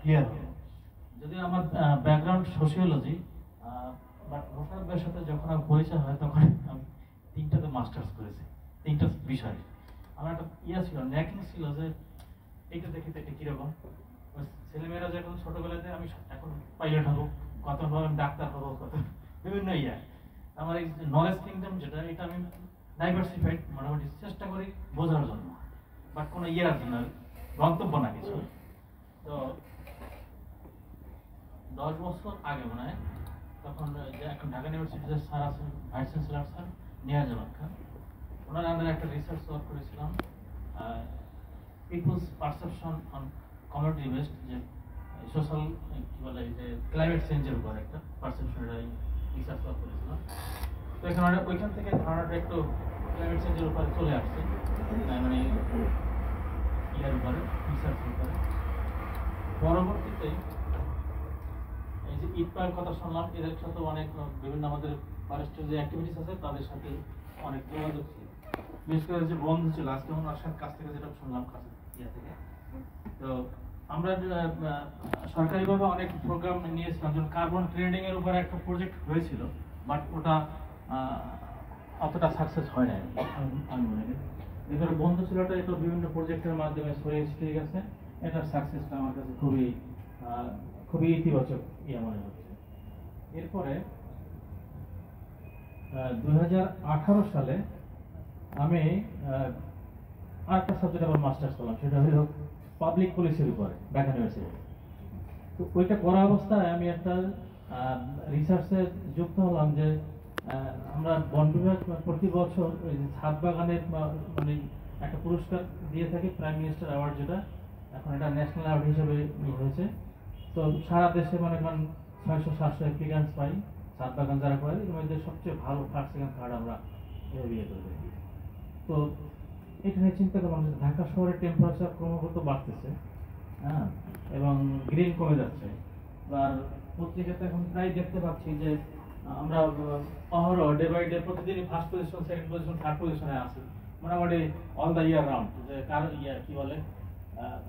Clear হলো। যদিও আমার ব্যাকগ্রাউন্ড সোশিওলজি, বাট মোশাররফের সাথে যখন আমার পরিচয় হয় তখন আমি 3টাতে মাস্টার্স করেছি, 3টা বিষয়। আমার একটা ছিল, ন্যাকিং ছিল যে এইটা দেখি তো এটা কীরকম। ছেলেমেয়েরা যখন ছোটোবেলাতে আমি এখন পাইলট হবো, কত আমি ডাক্তার হবো, কত বিভিন্ন আমার এই নলেজ কিংডম যেটা, এটা আমি ডাইভার্সিফাইড মোটামুটি চেষ্টা করি বোঝার জন্য, বাট কোনো জন্য গন্তব্য না কিছু। তো 10 বছর আগে মনে হয়, তখন যে এখন ঢাকা ইউনিভার্সিটিতে স্যার আছেন, vice chancellor sir Niazul Khan, ওনার আন্ডারে একটা রিসার্চ ওয়ার্ক করেছিলাম, people's perception on community based, যে সোশ্যাল কি বলে, যে ক্লাইমেট চেঞ্জের উপর একটা পারসেপশনের রিসার্চ ওয়ার্ক করেছিলাম। তো এখানে ওইখান থেকে ধারণাটা একটু ক্লাইমেট চেঞ্জের উপরে চলে আসছে, মানে ইয়ার উপরে, রিসার্চের উপরে। পরবর্তীতে এই যে ইটপায়ের কথা শুনলাম, এদের সাথে অনেক বিভিন্ন আমাদের ফরেস্টের যে অ্যাক্টিভিটিস আছে তাদের সাথে অনেক যোগাযোগ ছিল, বিশেষ করে যে বন্ধু ছিল আজকে ওনার কাছ থেকে যেটা শুনলাম কাছে ইয়া থেকে। তো আমরা সরকারিভাবে অনেক প্রোগ্রাম নিয়েছিলাম, যেমন কার্বন ট্রেডিং এর উপর একটা প্রজেক্ট হয়েছিল, বাট ওটা অতটা সাকসেস হয় নাই আমি মনে করি। এখানে বন্ধু ছিল, এটা বিভিন্ন প্রজেক্টের মাধ্যমে ছড়িয়ে ছিটিয়ে গেছে, এটার সাকসেসটা আমার কাছে খুবই ইতিবাচক মনে হচ্ছে। এরপরে 2018 সালে আমি আরেকটা সাবজেক্ট আবার মাস্টার্স করলাম, সেটা হলো পাবলিক পলিসির উপরে ঢাকা ইউনিভার্সিটি। তো ওইটা করা অবস্থায় আমি একটা রিসার্চে যুক্ত হলাম যে আমরা বন বিভাগ প্রতি বছর ওই যে ছাদ বাগানের মানে একটা পুরস্কার দিয়ে থাকি, প্রাইম মিনিস্টার অ্যাওয়ার্ড, যেটা এখন এটা ন্যাশনাল অ্যাওয়ার্ড হিসেবে হয়েছে। তো সারা দেশে মনে করেন 600-700 অ্যাপ্লিক্যান্টস পাই ছাদ বাগান যারা করে, এর মধ্যে সবচেয়ে ভালো ফার্স্ট সেকেন্ড থার্ড আমরা বিয়ে করে থাকি। তো এটা নিয়ে চিন্তা করলাম যে ঢাকা শহরের টেম্পারেচার ক্রমাগত বাড়তেছে, হ্যাঁ, এবং গ্রিন কমে যাচ্ছে। আর পত্রিকাতে এখন প্রায় দেখতে পাচ্ছি যে আমরা অহরহ ডে বাই ডে প্রতিদিনই first position, second position, third পজিশনে আছি মোটামুটি অল দ্য ইয়ার রাউন্ড। যে কারণ কি বলে,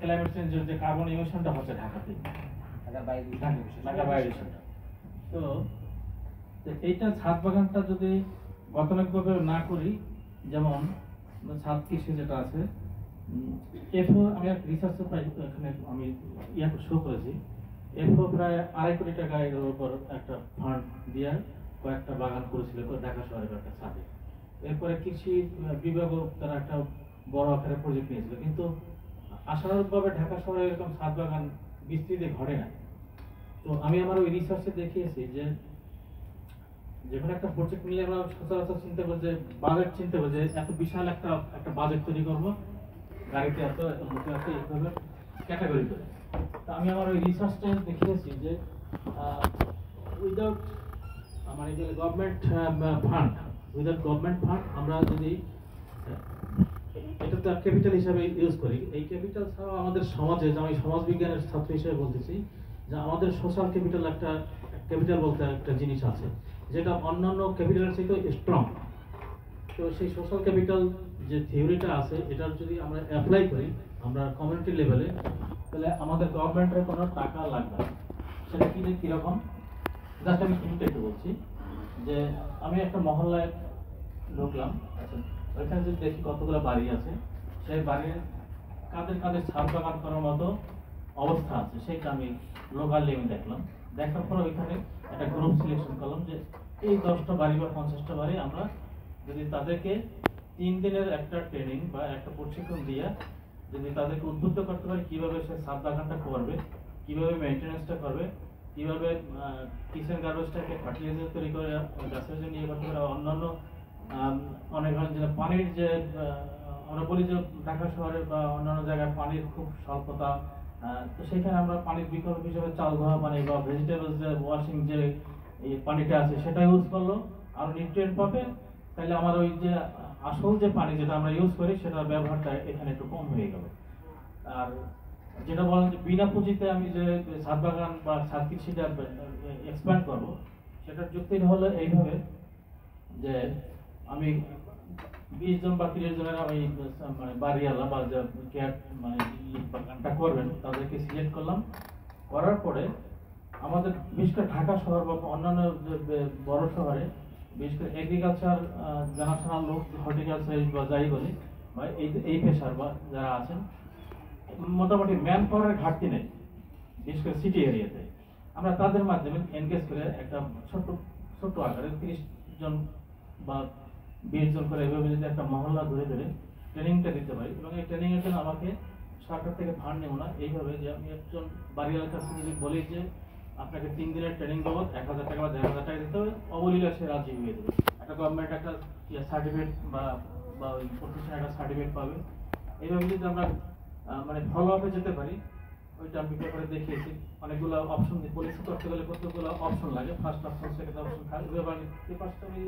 ক্লাইমেট চেঞ্জের যে কার্বন ইমিশনটা হচ্ছে ঢাকাতে, ঢাকা বায়ু দূষণটা। তো এইটা ছাদ বাগানটা যদি গতানুগতিকভাবে না করি, যেমন ছাদ কৃষি যেটা আছে, এফও আমি এক রিসার্চের প্রায় এখানে আমি শো করেছি, এফও প্রায় 2.5 কোটি টাকা এর উপর একটা ফান্ড দিয়ে কয়েকটা বাগান করেছিল ঢাকা শহরের একটা ছাদে। এরপরে কৃষি বিভাগও তারা একটা বড় আকারে প্রজেক্ট নিয়েছিল, কিন্তু আশানুরূপভাবে ঢাকা শহরে এরকম ছাদ বাগান বিস্তৃতি ঘটে না। তো আমি আমার ওই রিসার্চে দেখিয়েছি যে যেখানে একটা প্রজেক্ট নিয়ে আমরা সচরাচর চিন্তা করি যে বাজেট চিন্তা করি যে এত বিশাল একটা বাজেট তৈরি করবো, গাড়িতে এত লোকে এত এইভাবে ক্যাটাগরি করে। তো আমি আমার ওই রিসার্চটা দেখিয়েছি যে উইদাউট মানে government fund, without government fund আমরা যদি এটা তো ক্যাপিটাল হিসাবে ইউজ করি, এই ক্যাপিটাল ছাড়াও আমাদের সমাজে, যে আমি সমাজ বিজ্ঞানের ছাত্র হিসেবে বলতেছি, যে আমাদের সোশ্যাল ক্যাপিটাল একটা ক্যাপিটাল বলতে একটা জিনিস আছে যেটা অন্যান্য ক্যাপিটালের থেকে স্ট্রং। তো সেই সোশ্যাল ক্যাপিটাল যে থিওরিটা আছে, এটা যদি আমরা অ্যাপ্লাই করি আমরা কমিউনিটি লেভেলে, তাহলে আমাদের গভর্নমেন্টের কোনো টাকা লাগবে না। সেটা কীরকম, জাস্ট আমি একটু বলছি যে আমি একটা মহল্লায় ঢুকলাম, আচ্ছা ওইখানে যদি দেখি কতগুলো বাড়ি আছে, সেই বাড়ির কাদের ছাদ বাগান করার মতো অবস্থা আছে, সেটা আমি লোকালি আমি দেখলাম। দেখার পর ওইখানে একটা গ্রুপ সিলেকশন করলাম যে এই 10টা বাড়ি বা 50টা বাড়ি আমরা যদি তাদেরকে 3 দিনের একটা ট্রেনিং বা একটা প্রশিক্ষণ দিয়ে যদি তাদেরকে উদ্বুদ্ধ করতে পারি কিভাবে সে ছাদ বাগানটা করবে, কিভাবে মেনটেন্যান্সটা করবে, কিভাবে কিচেন গার্বেজটাকে ফার্টিলাইজার তৈরি করে গাছের জন্য নিয়ে করতে পারে, অন্যান্য অনেক যেটা পানির যে আমরা বলি যে ঢাকা শহরে বা অন্যান্য জায়গায় পানির খুব স্বল্পতা, তো সেখানে আমরা পানির বিকল্প হিসেবে চাল ধোয়া পানি বা ভেজিটেবলস যে ওয়াশিং যে এই পানিটা আছে সেটা ইউজ করলো, আর নিউট্রিয়েন্ট পাবে, তাহলে আমার ওই যে আসল যে পানি যেটা আমরা ইউজ করি সেটার ব্যবহারটা এখানে একটু কম হয়ে গেল। আর যেটা বলেন যে বিনা পুঁজিতে আমি যে ছাদ বাগান বা ছাদ কৃষিটা এক্সপ্যান্ড করবো, সেটার যুক্তিটা হলো এইভাবে যে আমি 20 জন বা 30 জনের ওই মানে বাড়িওয়ালা বা যে মানে বাগানটা করবেন তাদেরকে সিলেক্ট করলাম, করার পরে আমাদের বিশেষ করে ঢাকা শহর বা অন্যান্য বড় শহরে বিশেষ করে এগ্রিকালচার জানাশোনা লোক, হর্টিকালচারিস্ট বা যাই বলি বা এই পেশার বা যারা আছেন, মোটামুটি ম্যান পাওয়ারের ঘাটতি নেই বিশেষ করে সিটি এরিয়াতে। আমরা তাদের মাধ্যমে এনগেজ করে একটা ছোট্ট আকারে 30 জন বা 20 জন করে এভাবে যদি একটা মহল্লা ধরে ধরে ট্রেনিংটা দিতে পারি, এবং এই ট্রেনিং এর জন্য আমাকে সরকার থেকে ফান্ড নেব না, এইভাবে যে আমি একজন বাড়িওয়ালার কাছে যদি বলি যে আপনাকে 3 দিনের ট্রেনিং বাবদ 1000 টাকা বা 1500 টাকা দিতে হবে, অবলীলা সে রাজি হয়ে যাবে। একটা গভর্নমেন্ট একটা সার্টিফিকেট বা ওই প্রতিষ্ঠান একটা সার্টিফিকেট পাবে। এইভাবে যদি আমরা মানে ফলো আপে যেতে পারি, ওইটা আমি পেপারে দেখিয়েছি অনেকগুলো অপশন দিয়ে পলিসি করতে গেলে কতগুলো অপশন লাগে, first option, second option, third, ওইভাবে আমি পেপারটা আমি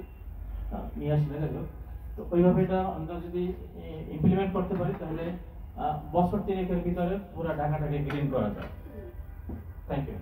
নিয়ে আসি না। তো ওইভাবে এটা আমরা যদি ইমপ্লিমেন্ট করতে পারি তাহলে বছর 3-এর ভিতরে পুরো ঢাকাটাকে গ্রিন করা যায়। Thank you.